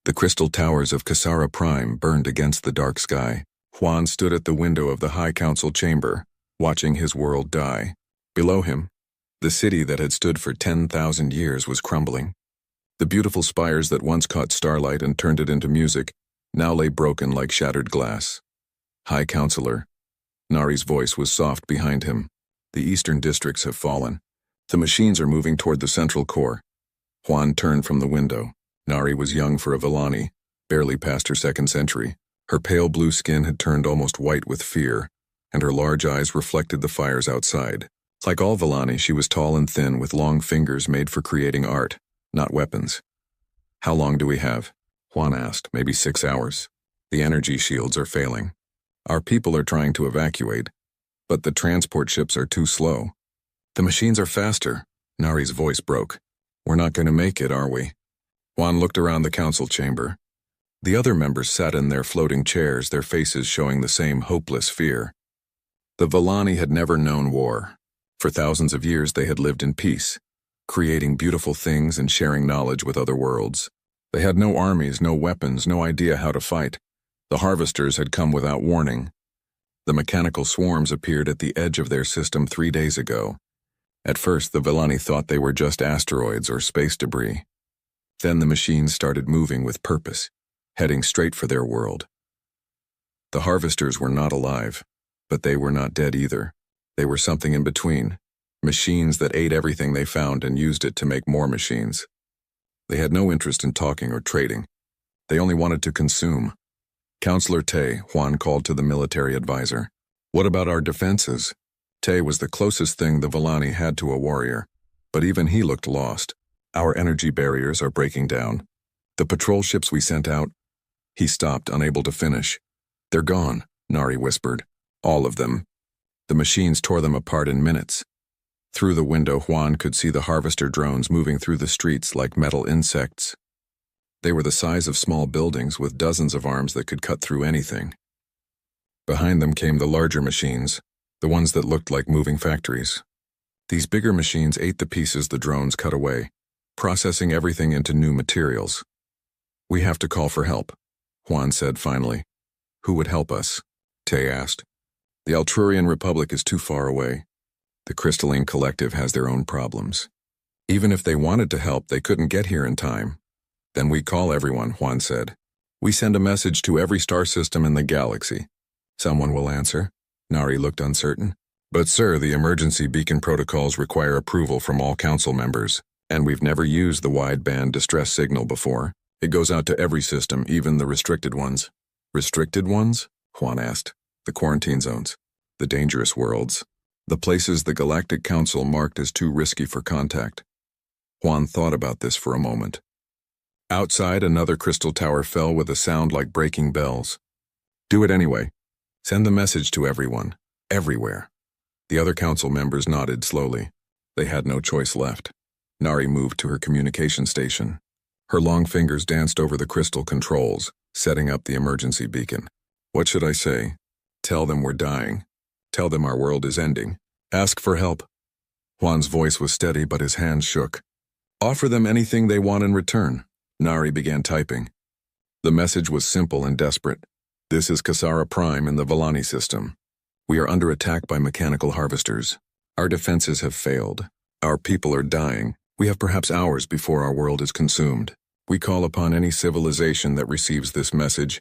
The crystal towers of Kasara Prime burned against the dark sky. Juan stood at the window of the High Council chamber, watching his world die. Below him, the city that had stood for 10,000 years was crumbling. The beautiful spires that once caught starlight and turned it into music now lay broken like shattered glass. High Counselor. Nari's voice was soft behind him. The eastern districts have fallen. The machines are moving toward the central core. Juan turned from the window. Nari was young for a Villani, barely past her second century. Her pale blue skin had turned almost white with fear, and her large eyes reflected the fires outside. Like all Villani, she was tall and thin with long fingers made for creating art, not weapons. "How long do we have?" Juan asked. "Maybe 6 hours. The energy shields are failing. Our people are trying to evacuate, but the transport ships are too slow." "The machines are faster." Nari's voice broke. "We're not going to make it, are we?" Juan looked around the council chamber. The other members sat in their floating chairs, their faces showing the same hopeless fear. The Villani had never known war. For thousands of years they had lived in peace, creating beautiful things and sharing knowledge with other worlds. They had no armies, no weapons, no idea how to fight. The harvesters had come without warning. The mechanical swarms appeared at the edge of their system 3 days ago. At first, the Villani thought they were just asteroids or space debris. Then the machines started moving with purpose, heading straight for their world. The harvesters were not alive, but they were not dead either. They were something in between, machines that ate everything they found and used it to make more machines. They had no interest in talking or trading. They only wanted to consume. "Counselor Tay," Juan called to the military advisor. "What about our defenses?" Tay was the closest thing the Villani had to a warrior, but even he looked lost. "Our energy barriers are breaking down. The patrol ships we sent out..." He stopped, unable to finish. "They're gone," Nari whispered. "All of them." The machines tore them apart in minutes. Through the window, Juan could see the harvester drones moving through the streets like metal insects. They were the size of small buildings with dozens of arms that could cut through anything. Behind them came the larger machines, the ones that looked like moving factories. These bigger machines ate the pieces the drones cut away, processing everything into new materials. "We have to call for help," Juan said finally. "Who would help us?" Tay asked. "The Altrurian Republic is too far away. The Crystalline Collective has their own problems. Even if they wanted to help, they couldn't get here in time." "Then we call everyone," Juan said. "We send a message to every star system in the galaxy. Someone will answer." Nari looked uncertain. "But sir, the emergency beacon protocols require approval from all council members, and we've never used the wideband distress signal before. It goes out to every system, even the restricted ones." "Restricted ones?" Juan asked. "The quarantine zones, the dangerous worlds, the places the Galactic Council marked as too risky for contact." Juan thought about this for a moment. Outside, another crystal tower fell with a sound like breaking bells. "Do it anyway. Send the message to everyone, everywhere." The other council members nodded slowly. They had no choice left. Nari moved to her communication station. Her long fingers danced over the crystal controls, setting up the emergency beacon. "What should I say? Tell them we're dying. Tell them our world is ending. Ask for help." Juan's voice was steady, but his hands shook. "Offer them anything they want in return." Nari began typing. The message was simple and desperate. "This is Kasara Prime in the Villani system. We are under attack by mechanical harvesters. Our defenses have failed. Our people are dying. We have perhaps hours before our world is consumed. We call upon any civilization that receives this message.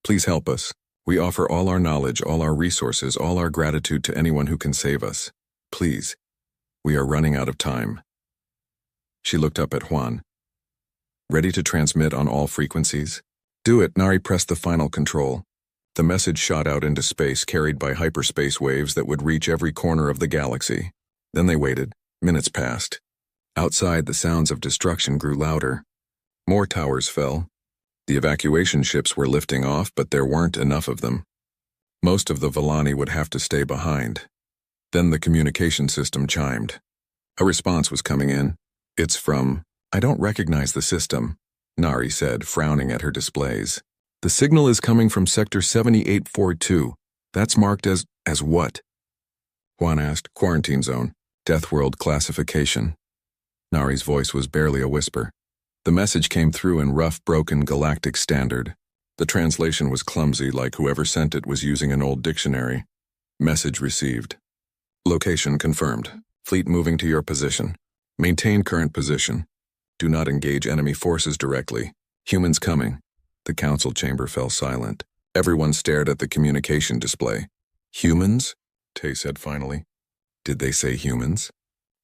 Please help us. We offer all our knowledge, all our resources, all our gratitude to anyone who can save us. Please. We are running out of time." She looked up at Juan. "Ready to transmit on all frequencies?" "Do it." Nari pressed the final control. The message shot out into space, carried by hyperspace waves that would reach every corner of the galaxy. Then they waited. Minutes passed. Outside, the sounds of destruction grew louder. More towers fell. The evacuation ships were lifting off, but there weren't enough of them. Most of the Villani would have to stay behind. Then the communication system chimed. A response was coming in. "It's from..." "I don't recognize the system," Nari said, frowning at her displays. "The signal is coming from Sector 7842. That's marked as what?" Juan asked. "Quarantine zone. Deathworld classification." Nari's voice was barely a whisper. The message came through in rough, broken Galactic standard. The translation was clumsy, like whoever sent it was using an old dictionary. Message received. Location confirmed. Fleet moving to your position. Maintain current position. Do not engage enemy forces directly. Humans coming. The council chamber fell silent. Everyone stared at the communication display. Humans? Tay said finally. Did they say humans?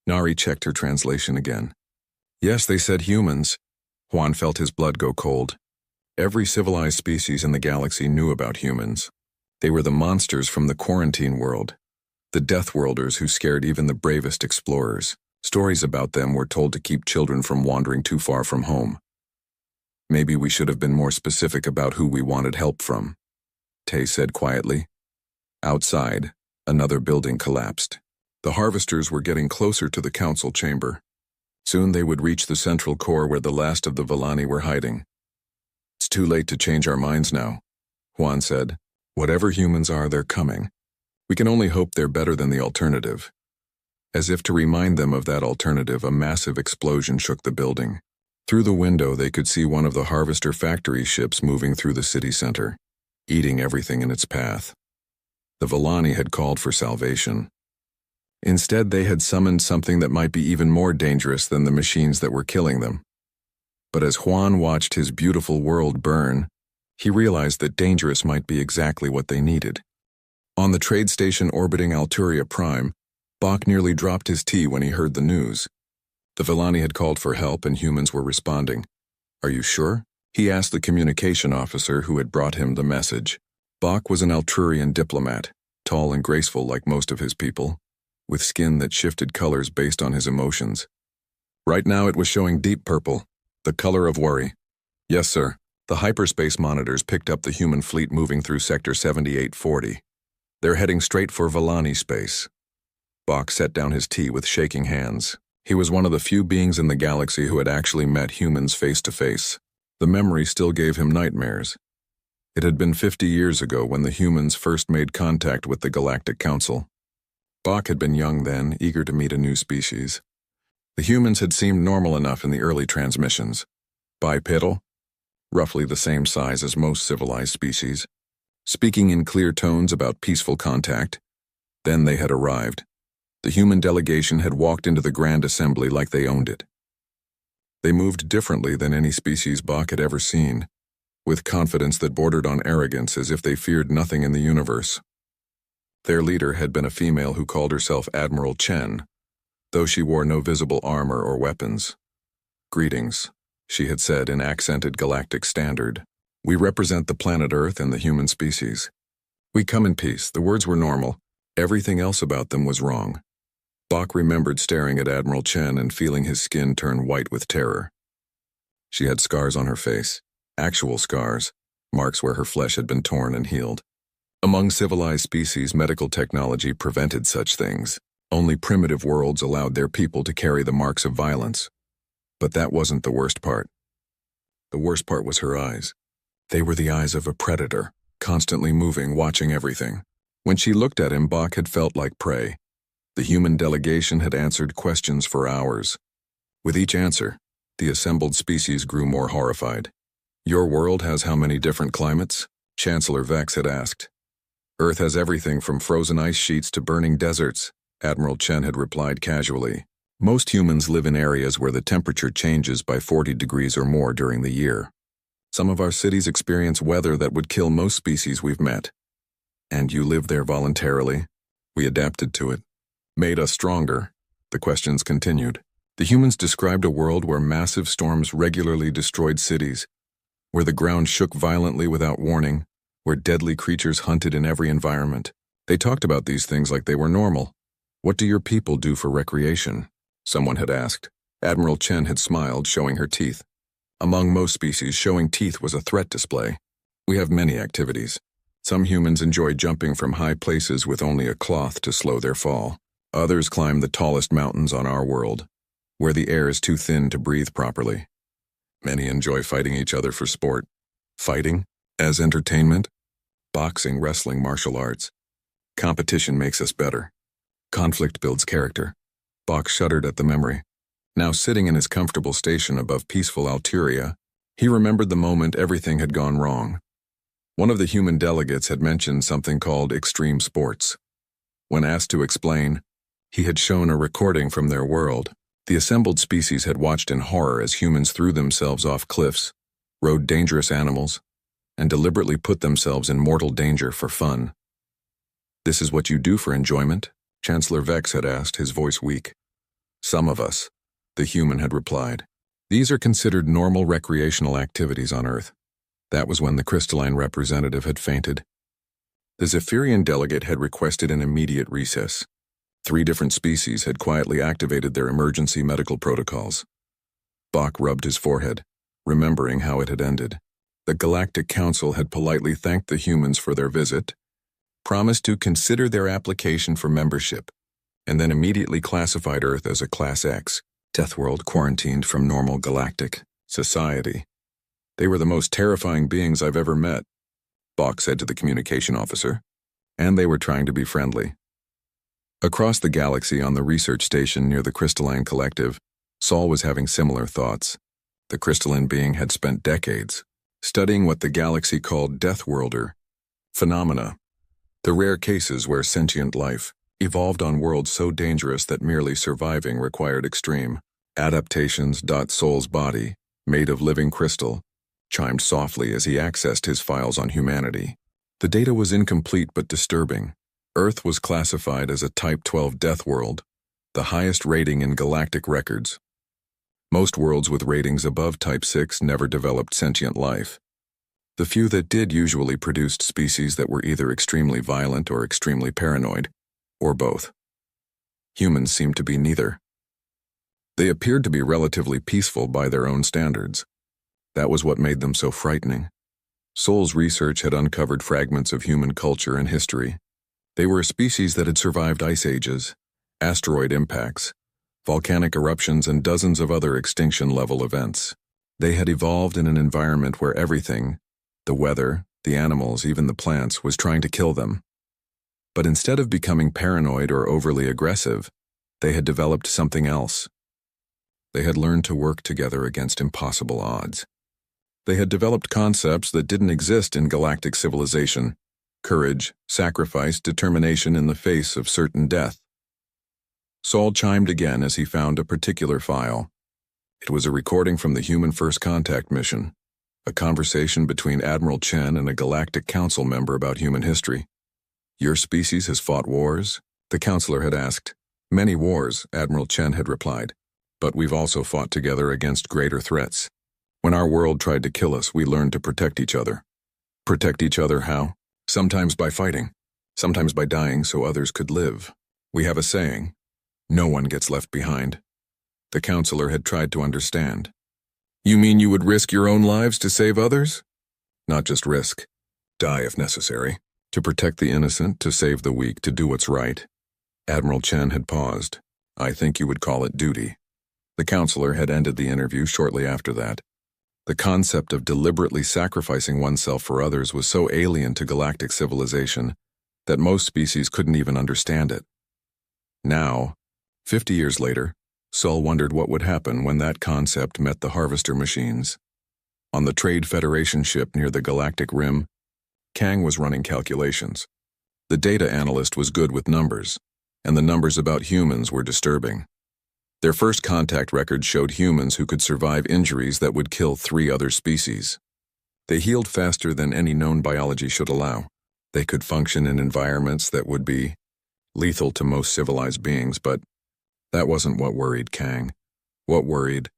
Nari checked her translation again. Yes, they said humans. Juan felt his blood go cold. Every civilized species in the galaxy knew about humans. They were the monsters from the quarantine world. The Deathworlders who scared even the bravest explorers. Stories about them were told to keep children from wandering too far from home. Maybe we should have been more specific about who we wanted help from, Tay said quietly. Outside, another building collapsed. The harvesters were getting closer to the council chamber. Soon they would reach the central core where the last of the Villani were hiding. It's too late to change our minds now, Juan said. Whatever humans are, they're coming. We can only hope they're better than the alternative. As if to remind them of that alternative, a massive explosion shook the building. Through the window, they could see one of the harvester factory ships moving through the city center, eating everything in its path. The Villani had called for salvation. Instead, they had summoned something that might be even more dangerous than the machines that were killing them. But as Juan watched his beautiful world burn, he realized that dangerous might be exactly what they needed. On the trade station orbiting Alturia Prime, Bach nearly dropped his tea when he heard the news. The Villani had called for help and humans were responding. Are you sure? He asked the communication officer who had brought him the message. Bach was an Alturian diplomat, tall and graceful like most of his people, with skin that shifted colors based on his emotions. Right now it was showing deep purple, the color of worry. Yes, sir. The hyperspace monitors picked up the human fleet moving through Sector 7840. They're heading straight for Villani space. Bach set down his tea with shaking hands. He was one of the few beings in the galaxy who had actually met humans face to face. The memory still gave him nightmares. It had been 50 years ago when the humans first made contact with the Galactic Council. Bach had been young then, eager to meet a new species. The humans had seemed normal enough in the early transmissions. Bipedal, roughly the same size as most civilized species, speaking in clear tones about peaceful contact. Then they had arrived. The human delegation had walked into the Grand Assembly like they owned it. They moved differently than any species Bach had ever seen, with confidence that bordered on arrogance as if they feared nothing in the universe. Their leader had been a female who called herself Admiral Chen, though she wore no visible armor or weapons. Greetings, she had said in accented Galactic standard. We represent the planet Earth and the human species. We come in peace. The words were normal. Everything else about them was wrong. Bach remembered staring at Admiral Chen and feeling his skin turn white with terror. She had scars on her face, actual scars, marks where her flesh had been torn and healed. Among civilized species, medical technology prevented such things. Only primitive worlds allowed their people to carry the marks of violence. But that wasn't the worst part. The worst part was her eyes. They were the eyes of a predator, constantly moving, watching everything. When she looked at him, Bach had felt like prey. The human delegation had answered questions for hours. With each answer, the assembled species grew more horrified. Your world has how many different climates? Chancellor Vex had asked. Earth has everything from frozen ice sheets to burning deserts, Admiral Chen had replied casually. Most humans live in areas where the temperature changes by 40 degrees or more during the year. Some of our cities experience weather that would kill most species we've met. And you live there voluntarily? We adapted to it. Made us stronger. The questions continued. The humans described a world where massive storms regularly destroyed cities, where the ground shook violently without warning, where deadly creatures hunted in every environment. They talked about these things like they were normal. What do your people do for recreation? Someone had asked. Admiral Chen had smiled, showing her teeth. Among most species, showing teeth was a threat display. We have many activities. Some humans enjoy jumping from high places with only a cloth to slow their fall. Others climb the tallest mountains on our world, where the air is too thin to breathe properly. Many enjoy fighting each other for sport. Fighting? As entertainment? Boxing, wrestling, martial arts. Competition makes us better. Conflict builds character. Bach shuddered at the memory. Now sitting in his comfortable station above peaceful Alteria, he remembered the moment everything had gone wrong. One of the human delegates had mentioned something called extreme sports. When asked to explain, he had shown a recording from their world. The assembled species had watched in horror as humans threw themselves off cliffs, rode dangerous animals, and deliberately put themselves in mortal danger for fun. "This is what you do for enjoyment?" Chancellor Vex had asked, his voice weak. "Some of us," the human had replied. "These are considered normal recreational activities on Earth." That was when the crystalline representative had fainted. The Zephyrian delegate had requested an immediate recess. 3 different species had quietly activated their emergency medical protocols. Bach rubbed his forehead, remembering how it had ended. The Galactic Council had politely thanked the humans for their visit, promised to consider their application for membership, and then immediately classified Earth as a Class X, Deathworld quarantined from normal galactic society. "They were the most terrifying beings I've ever met," Bach said to the communication officer, "and they were trying to be friendly." Across the galaxy on the research station near the Crystalline Collective, Saul was having similar thoughts. The crystalline being had spent decades studying what the galaxy called Deathworlder phenomena, the rare cases where sentient life evolved on worlds so dangerous that merely surviving required extreme adaptations. Saul's body, made of living crystal, chimed softly as he accessed his files on humanity. The data was incomplete but disturbing. Earth was classified as a Type 12 death world, the highest rating in galactic records. Most worlds with ratings above Type 6 never developed sentient life. The few that did usually produced species that were either extremely violent or extremely paranoid, or both. Humans seemed to be neither. They appeared to be relatively peaceful by their own standards. That was what made them so frightening. Sol's research had uncovered fragments of human culture and history. They were a species that had survived ice ages, asteroid impacts, volcanic eruptions, and dozens of other extinction-level events. They had evolved in an environment where everything, the weather, the animals, even the plants, was trying to kill them. But instead of becoming paranoid or overly aggressive, they had developed something else. They had learned to work together against impossible odds. They had developed concepts that didn't exist in galactic civilization: courage, sacrifice, determination in the face of certain death. Saul chimed again as he found a particular file. It was a recording from the Human First Contact mission, a conversation between Admiral Chen and a Galactic Council member about human history. "Your species has fought wars?" the counselor had asked. "Many wars," Admiral Chen had replied, "but we've also fought together against greater threats. When our world tried to kill us, we learned to protect each other." "Protect each other how?" "Sometimes by fighting, sometimes by dying so others could live. We have a saying, 'No one gets left behind.'" The counselor had tried to understand. "You mean you would risk your own lives to save others?" "Not just risk. Die if necessary. To protect the innocent, to save the weak, to do what's right." Admiral Chen had paused. "I think you would call it duty." The counselor had ended the interview shortly after that. The concept of deliberately sacrificing oneself for others was so alien to galactic civilization that most species couldn't even understand it. Now, 50 years later, Saul wondered what would happen when that concept met the harvester machines. On the Trade Federation ship near the galactic rim, Kang was running calculations. The data analyst was good with numbers, and the numbers about humans were disturbing. Their first contact record showed humans who could survive injuries that would kill 3 other species. They healed faster than any known biology should allow. They could function in environments that would be lethal to most civilized beings, but that wasn't what worried Kang. What worried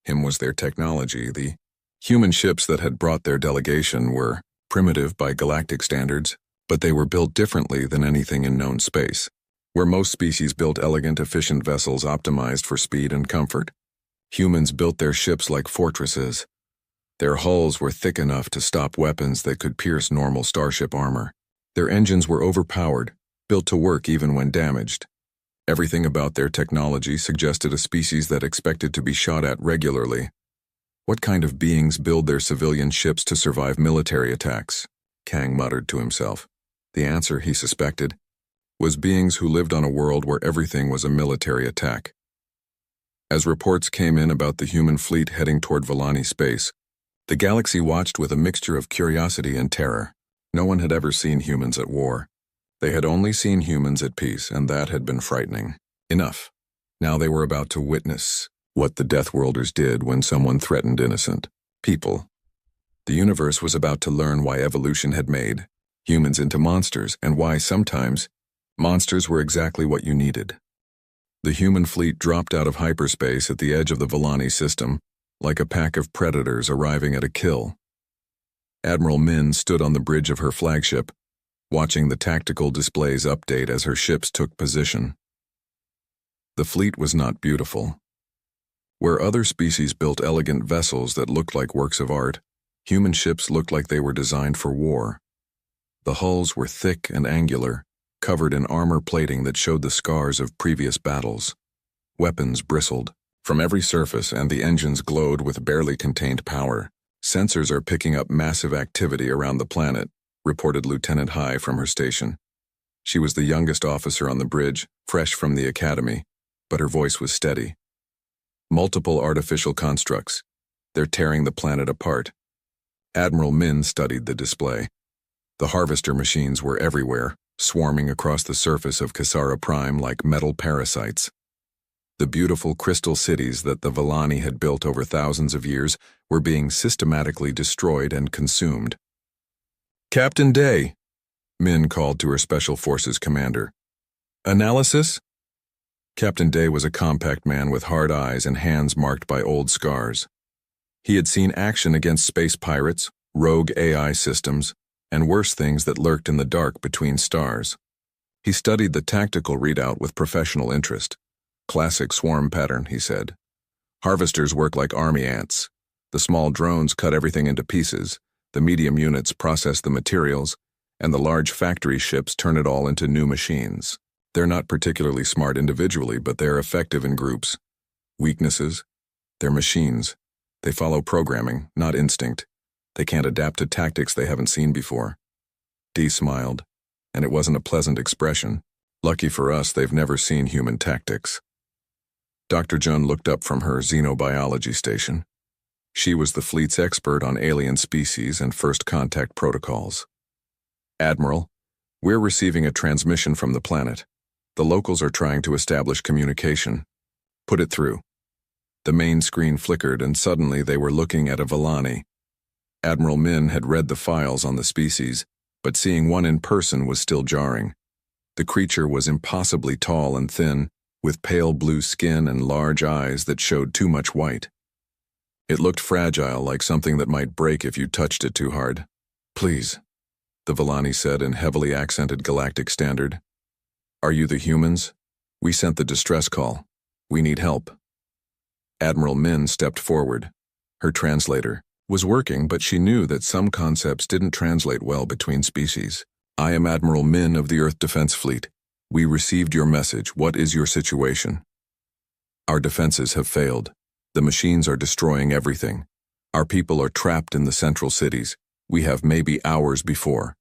him was their technology. The human ships that had brought their delegation were primitive by galactic standards, but they were built differently than anything in known space. Where most species built elegant, efficient vessels optimized for speed and comfort, humans built their ships like fortresses. Their hulls were thick enough to stop weapons that could pierce normal starship armor. Their engines were overpowered, built to work even when damaged. Everything about their technology suggested a species that expected to be shot at regularly. What kind of beings build their civilian ships to survive military attacks? Kang muttered to himself. The answer, he suspected, was beings who lived on a world where everything was a military attack. As reports came in about the human fleet heading toward Volani space, the galaxy watched with a mixture of curiosity and terror. No one had ever seen humans at war. They had only seen humans at peace, and that had been frightening. Enough. Now they were about to witness what the Deathworlders did when someone threatened innocent people. The universe was about to learn why evolution had made humans into monsters, and why sometimes monsters were exactly what you needed. The human fleet dropped out of hyperspace at the edge of the Volani system, like a pack of predators arriving at a kill. Admiral Min stood on the bridge of her flagship, watching the tactical displays update as her ships took position. The fleet was not beautiful. Where other species built elegant vessels that looked like works of art, human ships looked like they were designed for war. The hulls were thick and angular, covered in armor plating that showed the scars of previous battles. Weapons bristled from every surface, and the engines glowed with barely contained power. Sensors are picking up massive activity around the planet, reported Lieutenant High from her station. She was the youngest officer on the bridge, fresh from the academy, but her voice was steady. Multiple artificial constructs. They're tearing the planet apart. Admiral Min studied the display. The harvester machines were everywhere, swarming across the surface of Kasara Prime like metal parasites. The beautiful crystal cities that the Volani had built over thousands of years were being systematically destroyed and consumed. "Captain Day," Min called to her Special Forces commander. "Analysis?" Captain Day was a compact man with hard eyes and hands marked by old scars. He had seen action against space pirates, rogue AI systems, and worse things that lurked in the dark between stars. He studied the tactical readout with professional interest. "Classic swarm pattern," he said. "Harvesters work like army ants. The small drones cut everything into pieces, the medium units process the materials, and the large factory ships turn it all into new machines. They're not particularly smart individually, but they're effective in groups. Weaknesses? They're machines. They follow programming, not instinct. They can't adapt to tactics they haven't seen before." Dee smiled, and it wasn't a pleasant expression. "Lucky for us, they've never seen human tactics." Dr. Jun looked up from her xenobiology station. She was the fleet's expert on alien species and first contact protocols. "Admiral, we're receiving a transmission from the planet. The locals are trying to establish communication. Put it through." The main screen flickered, and suddenly they were looking at a Volani. Admiral Min had read the files on the species, but seeing one in person was still jarring. The creature was impossibly tall and thin, with pale blue skin and large eyes that showed too much white. It looked fragile, like something that might break if you touched it too hard. "Please," the Volani said in heavily accented Galactic standard. "Are you the humans? We sent the distress call. We need help." Admiral Min stepped forward. Her translator was working, but she knew that some concepts didn't translate well between species. "I am Admiral Min of the Earth Defense Fleet. We received your message. What is your situation?" "Our defenses have failed. The machines are destroying everything. Our people are trapped in the central cities. We have maybe hours before."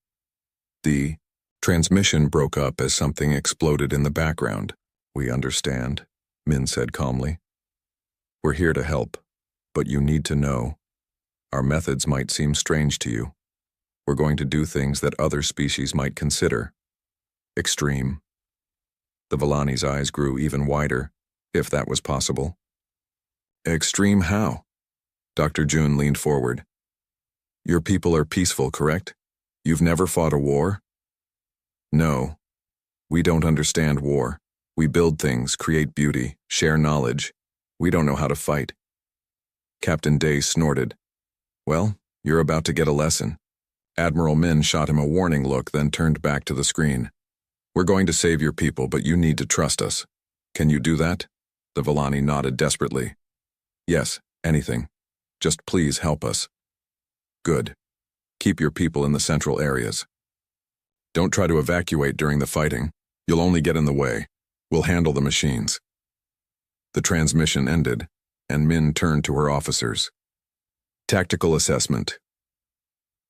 The transmission broke up as something exploded in the background. "We understand," Min said calmly. "We're here to help, but you need to know. Our methods might seem strange to you. We're going to do things that other species might consider extreme." The Volani's eyes grew even wider, if that was possible. "Extreme how?" Dr. Jun leaned forward. "Your people are peaceful, correct? You've never fought a war?" "No. We don't understand war. We build things, create beauty, share knowledge. We don't know how to fight." Captain Day snorted. "Well, you're about to get a lesson." Admiral Min shot him a warning look, then turned back to the screen. "We're going to save your people, but you need to trust us. Can you do that?" The Volani nodded desperately. "Yes, anything. Just please help us." "Good. Keep your people in the central areas. Don't try to evacuate during the fighting. You'll only get in the way. We'll handle the machines." The transmission ended, and Min turned to her officers. "Tactical assessment.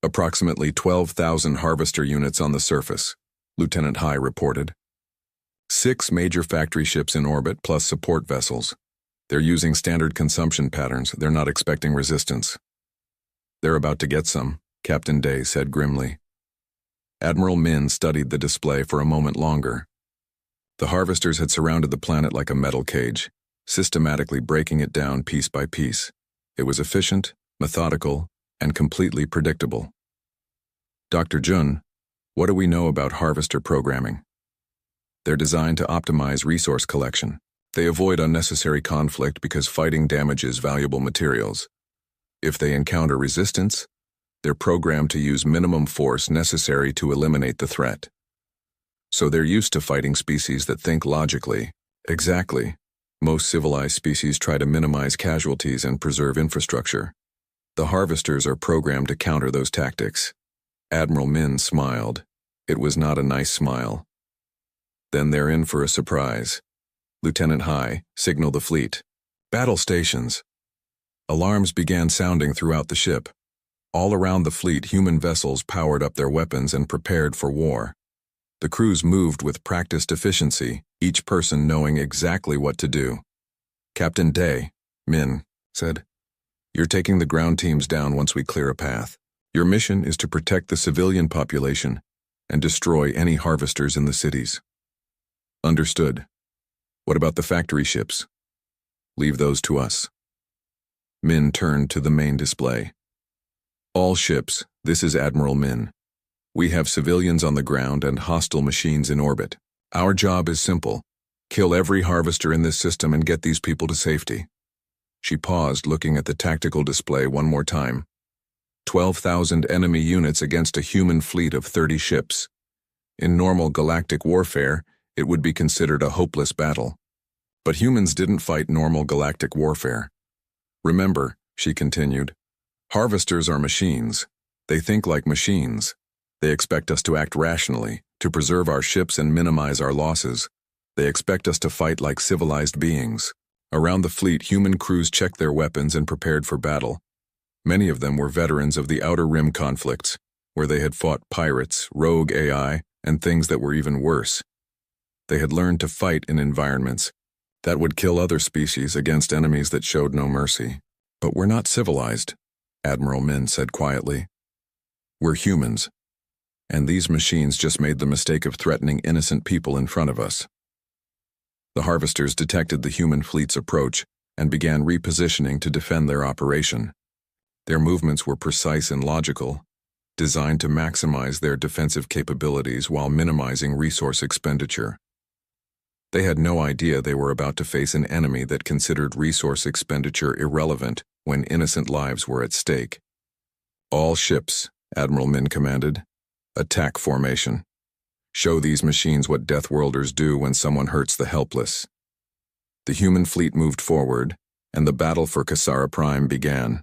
Approximately 12,000 harvester units on the surface," Lieutenant High reported. 6 major factory ships in orbit plus support vessels. They're using standard consumption patterns. They're not expecting resistance. They're about to get some, Captain Day said grimly. Admiral Min studied the display for a moment longer. The harvesters had surrounded the planet like a metal cage, systematically breaking it down piece by piece. It was efficient, methodical, and completely predictable. Dr. Jun, what do we know about harvester programming? They're designed to optimize resource collection. They avoid unnecessary conflict because fighting damages valuable materials. If they encounter resistance, they're programmed to use minimum force necessary to eliminate the threat. So they're used to fighting species that think logically. Exactly. Most civilized species try to minimize casualties and preserve infrastructure. The harvesters are programmed to counter those tactics. Admiral Min smiled. It was not a nice smile. Then they're in for a surprise. Lieutenant Hai, signal the fleet. Battle stations. Alarms began sounding throughout the ship. All around the fleet, human vessels powered up their weapons and prepared for war. The crews moved with practiced efficiency, each person knowing exactly what to do. Captain Day, Min, said, "You're taking the ground teams down once we clear a path. Your mission is to protect the civilian population and destroy any harvesters in the cities." Understood. What about the factory ships? Leave those to us. Min turned to the main display. All ships, this is Admiral Min. We have civilians on the ground and hostile machines in orbit. Our job is simple. Kill every harvester in this system and get these people to safety. She paused, looking at the tactical display one more time. 12,000 enemy units against a human fleet of 30 ships. In normal galactic warfare, it would be considered a hopeless battle. But humans didn't fight normal galactic warfare. Remember, she continued, harvesters are machines. They think like machines. They expect us to act rationally, to preserve our ships and minimize our losses. They expect us to fight like civilized beings. Around the fleet, human crews checked their weapons and prepared for battle. Many of them were veterans of the Outer Rim conflicts, where they had fought pirates, rogue AI, and things that were even worse. They had learned to fight in environments that would kill other species against enemies that showed no mercy. But we're not civilized, Admiral Min said quietly. We're humans. And these machines just made the mistake of threatening innocent people in front of us. The harvesters detected the human fleet's approach and began repositioning to defend their operation. Their movements were precise and logical, designed to maximize their defensive capabilities while minimizing resource expenditure. They had no idea they were about to face an enemy that considered resource expenditure irrelevant when innocent lives were at stake. All ships, Admiral Min commanded. Attack formation. Show these machines what Deathworlders do when someone hurts the helpless. The human fleet moved forward, and the battle for Kasara Prime began.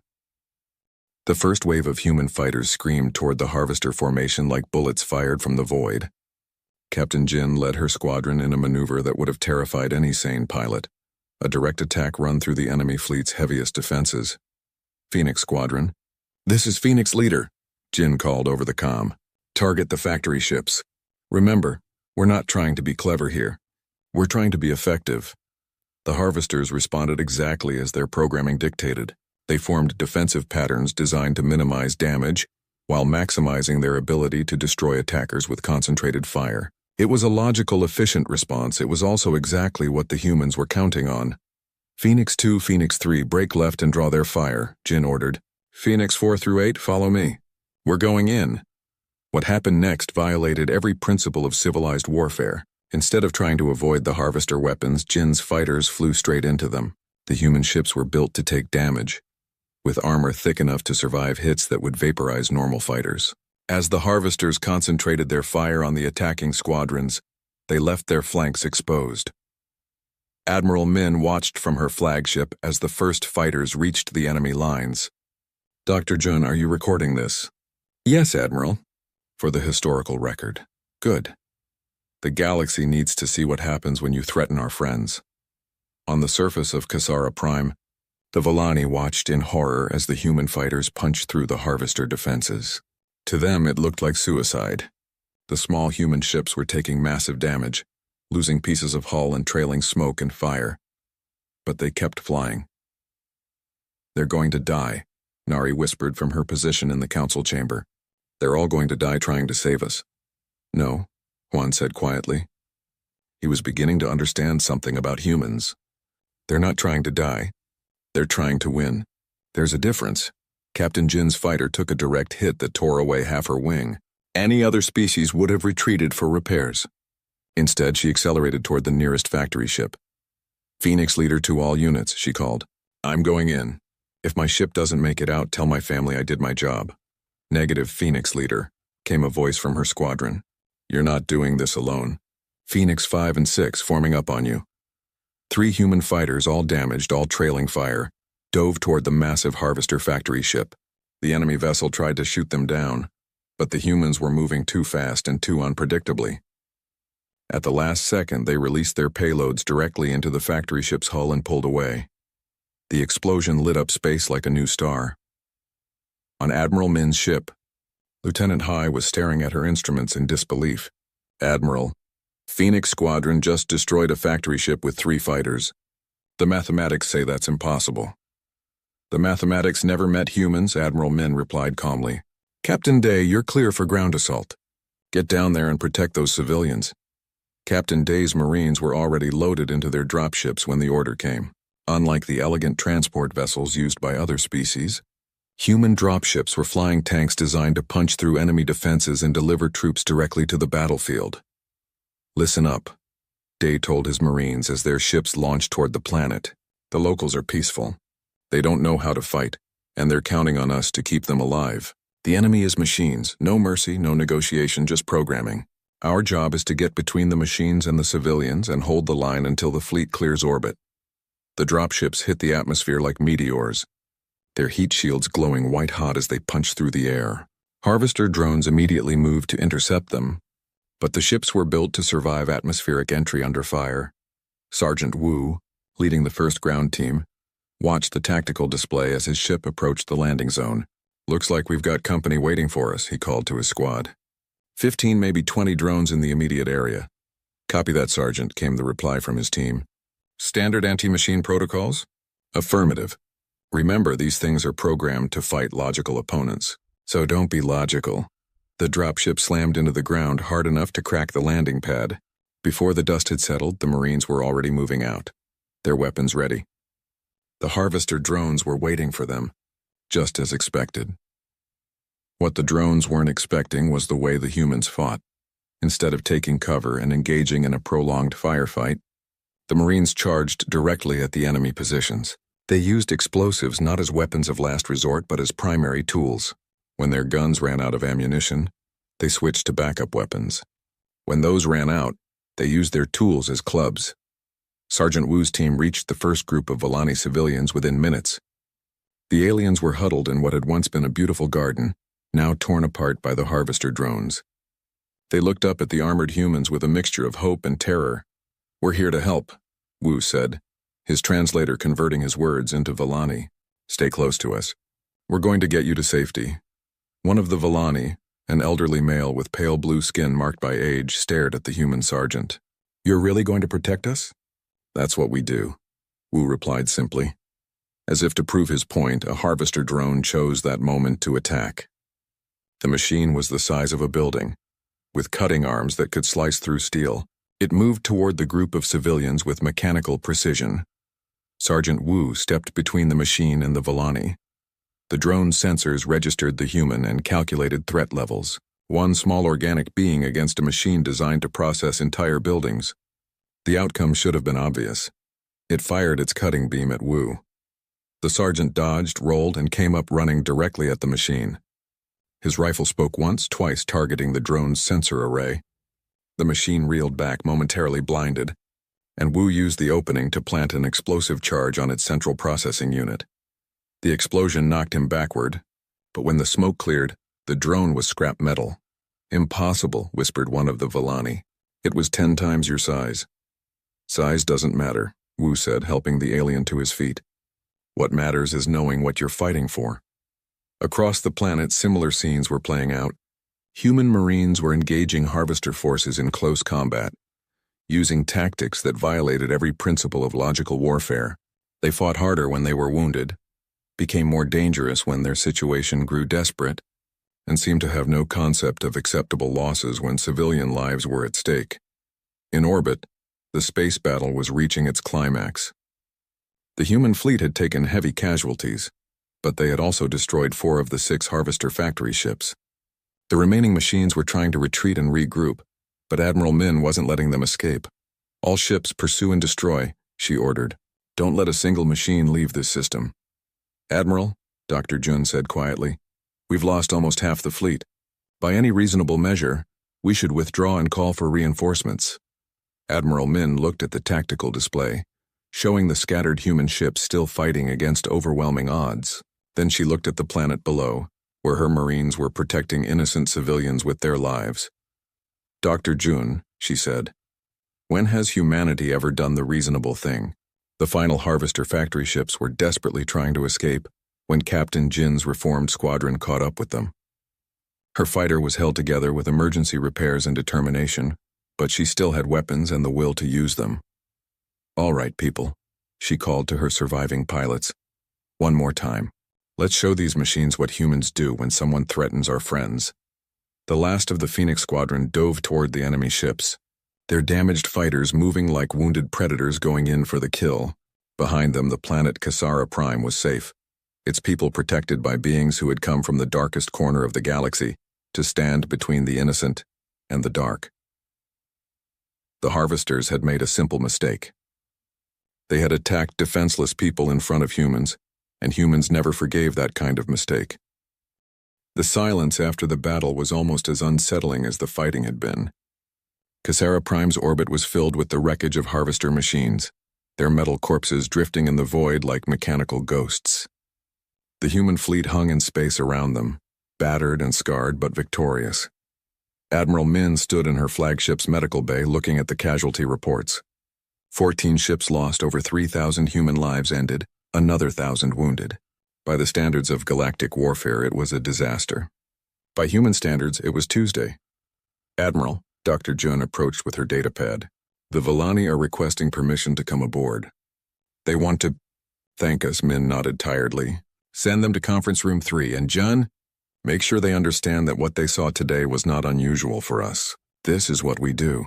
The first wave of human fighters screamed toward the harvester formation like bullets fired from the void. Captain Jin led her squadron in a maneuver that would have terrified any sane pilot, a direct attack run through the enemy fleet's heaviest defenses. Phoenix Squadron. This is Phoenix Leader, Jin called over the comm. Target the factory ships. Remember, we're not trying to be clever here. We're trying to be effective. The harvesters responded exactly as their programming dictated. They formed defensive patterns designed to minimize damage while maximizing their ability to destroy attackers with concentrated fire. It was a logical, efficient response. It was also exactly what the humans were counting on. Phoenix 2, Phoenix 3, break left and draw their fire, Jin ordered. Phoenix 4 through 8, follow me. We're going in. What happened next violated every principle of civilized warfare. Instead of trying to avoid the harvester weapons, Jin's fighters flew straight into them. The human ships were built to take damage, with armor thick enough to survive hits that would vaporize normal fighters. As the harvesters concentrated their fire on the attacking squadrons, they left their flanks exposed. Admiral Min watched from her flagship as the first fighters reached the enemy lines. Dr. Jun, are you recording this? Yes, Admiral. For the historical record. Good. The galaxy needs to see what happens when you threaten our friends. On the surface of Kasara Prime, the Volani watched in horror as the human fighters punched through the harvester defenses. To them, it looked like suicide. The small human ships were taking massive damage, losing pieces of hull and trailing smoke and fire. but they kept flying. "They're going to die," Nari whispered from her position in the council chamber. "They're all going to die trying to save us." "No," Juan said quietly. He was beginning to understand something about humans. "They're not trying to die. They're trying to win. There's a difference." Captain Jin's fighter took a direct hit that tore away half her wing. Any other species would have retreated for repairs. Instead, she accelerated toward the nearest factory ship. "Phoenix leader to all units," she called. "I'm going in. If my ship doesn't make it out, tell my family I did my job." "Negative, Phoenix leader," came a voice from her squadron. "You're not doing this alone. Phoenix 5 and 6 forming up on you." 3 human fighters, all damaged, all trailing fire, dove toward the massive harvester factory ship. The enemy vessel tried to shoot them down, but the humans were moving too fast and too unpredictably. At the last second, they released their payloads directly into the factory ship's hull and pulled away. The explosion lit up space like a new star. On Admiral Min's ship, Lieutenant Hai was staring at her instruments in disbelief. "Admiral, Phoenix Squadron just destroyed a factory ship with 3 fighters. The mathematics say that's impossible." "The mathematics never met humans," Admiral Min replied calmly. "Captain Day, you're clear for ground assault. Get down there and protect those civilians." Captain Day's Marines were already loaded into their dropships when the order came. Unlike the elegant transport vessels used by other species, human dropships were flying tanks designed to punch through enemy defenses and deliver troops directly to the battlefield. "Listen up," Day told his Marines as their ships launched toward the planet. "The locals are peaceful. They don't know how to fight, and they're counting on us to keep them alive. The enemy is machines, no mercy, no negotiation, just programming. Our job is to get between the machines and the civilians and hold the line until the fleet clears orbit." The dropships hit the atmosphere like meteors, their heat shields glowing white-hot as they punched through the air. Harvester drones immediately moved to intercept them, but the ships were built to survive atmospheric entry under fire. Sergeant Wu, leading the first ground team, watched the tactical display as his ship approached the landing zone. "Looks like we've got company waiting for us," he called to his squad. 15, maybe 20 drones in the immediate area." "Copy that, Sergeant," came the reply from his team. "Standard anti-machine protocols?" "Affirmative. Remember, these things are programmed to fight logical opponents, so don't be logical." The dropship slammed into the ground hard enough to crack the landing pad. Before the dust had settled, the Marines were already moving out, their weapons ready. The harvester drones were waiting for them, just as expected. What the drones weren't expecting was the way the humans fought. Instead of taking cover and engaging in a prolonged firefight, the Marines charged directly at the enemy positions. They used explosives not as weapons of last resort but as primary tools. When their guns ran out of ammunition, they switched to backup weapons. When those ran out, they used their tools as clubs. Sergeant Wu's team reached the first group of Villani civilians within minutes. The aliens were huddled in what had once been a beautiful garden, now torn apart by the harvester drones. They looked up at the armored humans with a mixture of hope and terror. "We're here to help," Wu said, his translator converting his words into Villani. "Stay close to us. We're going to get you to safety." One of the Villani, an elderly male with pale blue skin marked by age, stared at the human sergeant. "You're really going to protect us?" "That's what we do," Wu replied simply. As if to prove his point, a harvester drone chose that moment to attack. The machine was the size of a building, with cutting arms that could slice through steel. It moved toward the group of civilians with mechanical precision. Sergeant Wu stepped between the machine and the Villani. The drone's sensors registered the human and calculated threat levels. One small organic being against a machine designed to process entire buildings. The outcome should have been obvious. It fired its cutting beam at Wu. The sergeant dodged, rolled, and came up running directly at the machine. His rifle spoke once, twice, targeting the drone's sensor array. The machine reeled back, momentarily blinded, and Wu used the opening to plant an explosive charge on its central processing unit. The explosion knocked him backward, but when the smoke cleared, the drone was scrap metal. "Impossible," whispered one of the Villani. "It was 10 times your size." "Size doesn't matter," Wu said, helping the alien to his feet. "What matters is knowing what you're fighting for." Across the planet, similar scenes were playing out. Human Marines were engaging harvester forces in close combat, using tactics that violated every principle of logical warfare. They fought harder when they were wounded, became more dangerous when their situation grew desperate, and seemed to have no concept of acceptable losses when civilian lives were at stake. In orbit, the space battle was reaching its climax. The human fleet had taken heavy casualties, but they had also destroyed 4 of the 6 Harvester factory ships. The remaining machines were trying to retreat and regroup, but Admiral Min wasn't letting them escape. "All ships pursue and destroy," she ordered. "Don't let a single machine leave this system." "Admiral," Dr. Jun said quietly, "we've lost almost half the fleet. By any reasonable measure, we should withdraw and call for reinforcements." Admiral Min looked at the tactical display, showing the scattered human ships still fighting against overwhelming odds. Then she looked at the planet below, where her Marines were protecting innocent civilians with their lives. "Dr. Jun," she said, "when has humanity ever done the reasonable thing?" The final Harvester factory ships were desperately trying to escape when Captain Jin's reformed squadron caught up with them. Her fighter was held together with emergency repairs and determination, but she still had weapons and the will to use them. "All right, people," she called to her surviving pilots. "One more time. Let's show these machines what humans do when someone threatens our friends." The last of the Phoenix Squadron dove toward the enemy ships, their damaged fighters moving like wounded predators going in for the kill. Behind them, the planet Kasara Prime was safe, its people protected by beings who had come from the darkest corner of the galaxy to stand between the innocent and the dark. The Harvesters had made a simple mistake. They had attacked defenseless people in front of humans, and humans never forgave that kind of mistake. The silence after the battle was almost as unsettling as the fighting had been. Kasara Prime's orbit was filled with the wreckage of Harvester machines, their metal corpses drifting in the void like mechanical ghosts. The human fleet hung in space around them, battered and scarred but victorious. Admiral Min stood in her flagship's medical bay looking at the casualty reports. 14 ships lost, over 3,000 human lives ended, another 1,000 wounded. By the standards of galactic warfare, it was a disaster. By human standards, it was Tuesday. "Admiral," Dr. Jun approached with her datapad, "the Villani are requesting permission to come aboard. They want to thank us," Min nodded tiredly. "Send them to conference room 3, and Jun, make sure they understand that what they saw today was not unusual for us. This is what we do."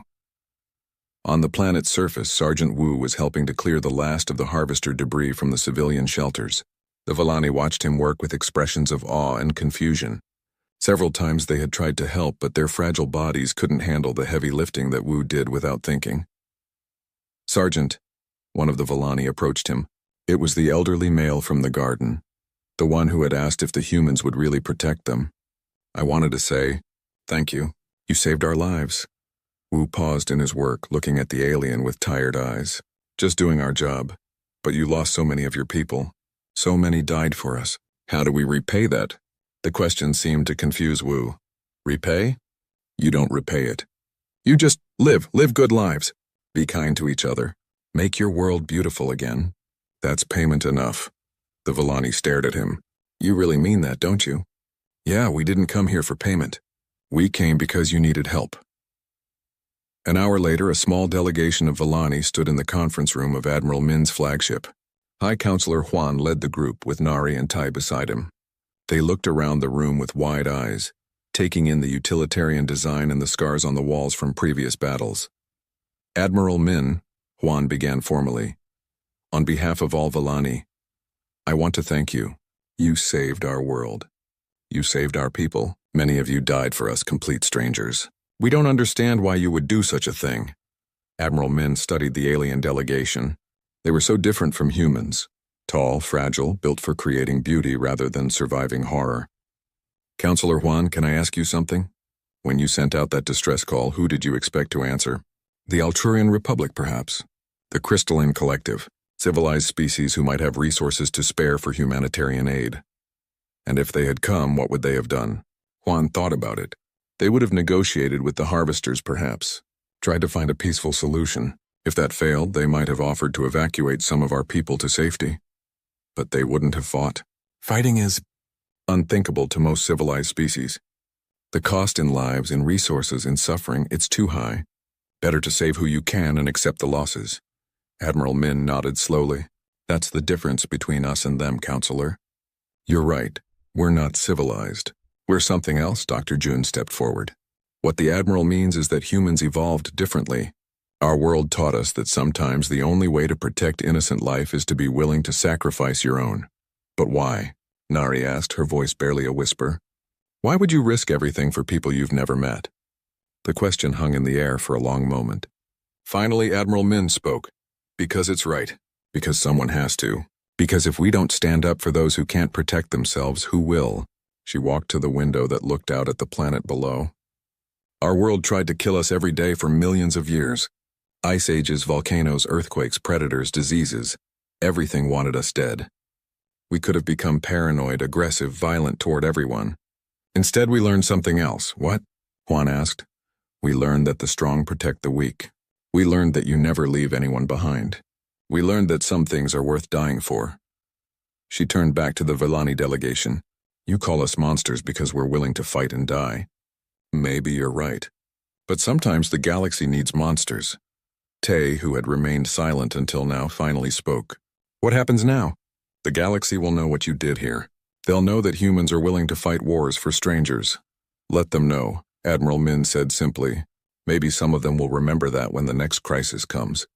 On the planet's surface, Sergeant Wu was helping to clear the last of the Harvester debris from the civilian shelters. The Villani watched him work with expressions of awe and confusion. Several times they had tried to help, but their fragile bodies couldn't handle the heavy lifting that Wu did without thinking. "Sergeant," one of the Villani approached him. It was the elderly male from the garden, the one who had asked if the humans would really protect them. "I wanted to say, thank you. You saved our lives." Wu paused in his work, looking at the alien with tired eyes. "Just doing our job. But you lost so many of your people. So many died for us. How do we repay that?" The question seemed to confuse Wu. "Repay? You don't repay it. You just live good lives. Be kind to each other. Make your world beautiful again. That's payment enough." The Villani stared at him. "You really mean that, don't you?" "Yeah, we didn't come here for payment. We came because you needed help." An hour later, a small delegation of Villani stood in the conference room of Admiral Min's flagship. High Counselor Huan led the group with Nari and Tai beside him. They looked around the room with wide eyes, taking in the utilitarian design and the scars on the walls from previous battles. "Admiral Min," Huan began formally, "on behalf of all Villani, I want to thank you. You saved our world. You saved our people. Many of you died for us, complete strangers. We don't understand why you would do such a thing." Admiral Min studied the alien delegation. They were so different from humans. Tall, fragile, built for creating beauty rather than surviving horror. "Counselor Huan, can I ask you something? When you sent out that distress call, who did you expect to answer? The Alturian Republic, perhaps? The Crystalline Collective, civilized species who might have resources to spare for humanitarian aid. And if they had come, what would they have done?" Huan thought about it. They would have negotiated with the Harvesters, perhaps. Tried to find a peaceful solution. If that failed, they might have offered to evacuate some of our people to safety. But they wouldn't have fought. Fighting is unthinkable to most civilized species. The cost in lives, in resources, in suffering, it's too high. Better to save who you can and accept the losses. Admiral Min nodded slowly. That's the difference between us and them, counselor. You're right. We're not civilized. We're something else, Dr. June stepped forward. What the Admiral means is that humans evolved differently. Our world taught us that sometimes the only way to protect innocent life is to be willing to sacrifice your own. But why? Nari asked, her voice barely a whisper. Why would you risk everything for people you've never met? The question hung in the air for a long moment. Finally, Admiral Min spoke. Because it's right. Because someone has to. Because if we don't stand up for those who can't protect themselves, who will? She walked to the window that looked out at the planet below. Our world tried to kill us every day for millions of years. Ice ages, volcanoes, earthquakes, predators, diseases. Everything wanted us dead. We could have become paranoid, aggressive, violent toward everyone. Instead, we learned something else. What? Juan asked. We learned that the strong protect the weak. We learned that you never leave anyone behind. We learned that some things are worth dying for. She turned back to the Villani delegation. You call us monsters because we're willing to fight and die. Maybe you're right. But sometimes the galaxy needs monsters. Tay, who had remained silent until now, finally spoke. What happens now? The galaxy will know what you did here. They'll know that humans are willing to fight wars for strangers. Let them know, Admiral Min said simply. Maybe some of them will remember that when the next crisis comes.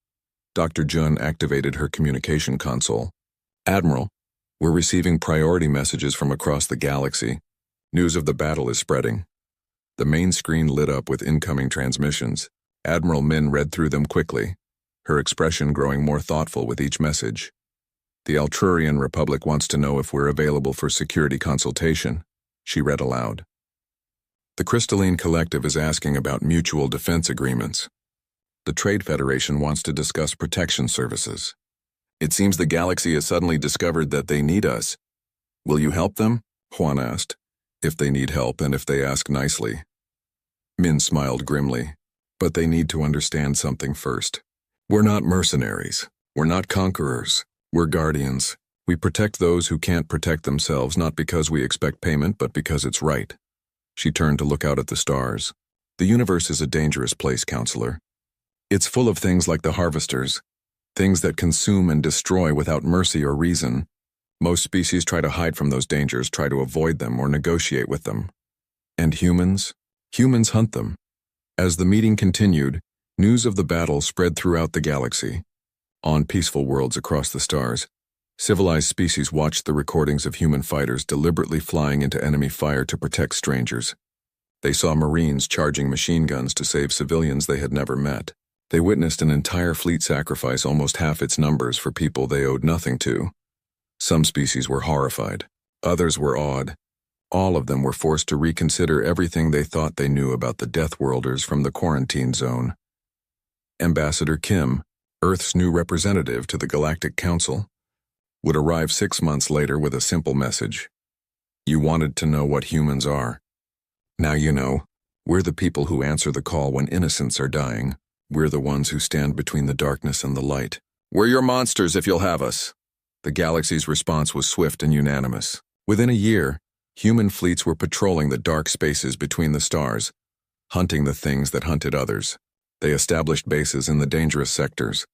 Dr. Jun activated her communication console. Admiral, we're receiving priority messages from across the galaxy. News of the battle is spreading. The main screen lit up with incoming transmissions. Admiral Min read through them quickly, her expression growing more thoughtful with each message. The Altrurian Republic wants to know if we're available for security consultation, she read aloud. The Crystalline Collective is asking about mutual defense agreements. The Trade Federation wants to discuss protection services. It seems the galaxy has suddenly discovered that they need us. Will you help them? Juan asked. If they need help and if they ask nicely. Min smiled grimly. But they need to understand something first. We're not mercenaries. We're not conquerors. We're guardians. We protect those who can't protect themselves, not because we expect payment, but because it's right. She turned to look out at the stars. The universe is a dangerous place, counselor. It's full of things like the harvesters, things that consume and destroy without mercy or reason. Most species try to hide from those dangers, try to avoid them or negotiate with them. And humans? Humans hunt them. As the meeting continued, news of the battle spread throughout the galaxy. On peaceful worlds across the stars, civilized species watched the recordings of human fighters deliberately flying into enemy fire to protect strangers. They saw Marines charging machine guns to save civilians they had never met. They witnessed an entire fleet sacrifice almost half its numbers for people they owed nothing to. Some species were horrified. Others were awed. All of them were forced to reconsider everything they thought they knew about the Deathworlders from the quarantine zone. Ambassador Kim, Earth's new representative to the Galactic Council, would arrive 6 months later with a simple message. You wanted to know what humans are. Now you know. We're the people who answer the call when innocents are dying. We're the ones who stand between the darkness and the light. We're your monsters if you'll have us. The galaxy's response was swift and unanimous. Within a year, human fleets were patrolling the dark spaces between the stars, hunting the things that hunted others. They established bases in the dangerous sectors,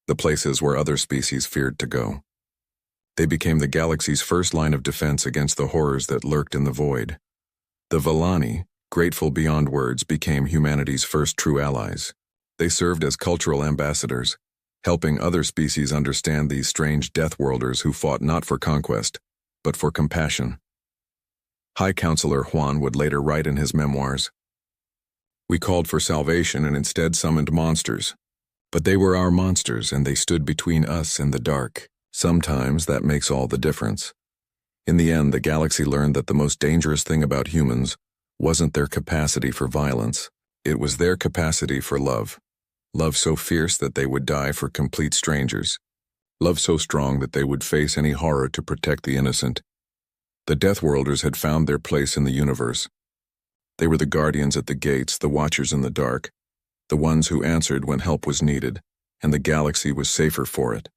the places where other species feared to go. They became the galaxy's first line of defense against the horrors that lurked in the void. The Villani, grateful beyond words, became humanity's first true allies. They served as cultural ambassadors, helping other species understand these strange Deathworlders who fought not for conquest, but for compassion. High Counselor Juan would later write in his memoirs, "We called for salvation and instead summoned monsters. But they were our monsters and they stood between us and the dark. Sometimes that makes all the difference." In the end, the galaxy learned that the most dangerous thing about humans wasn't their capacity for violence. It was their capacity for love. Love so fierce that they would die for complete strangers. Love so strong that they would face any horror to protect the innocent. The Deathworlders had found their place in the universe. They were the guardians at the gates, the watchers in the dark, the ones who answered when help was needed, and the galaxy was safer for it.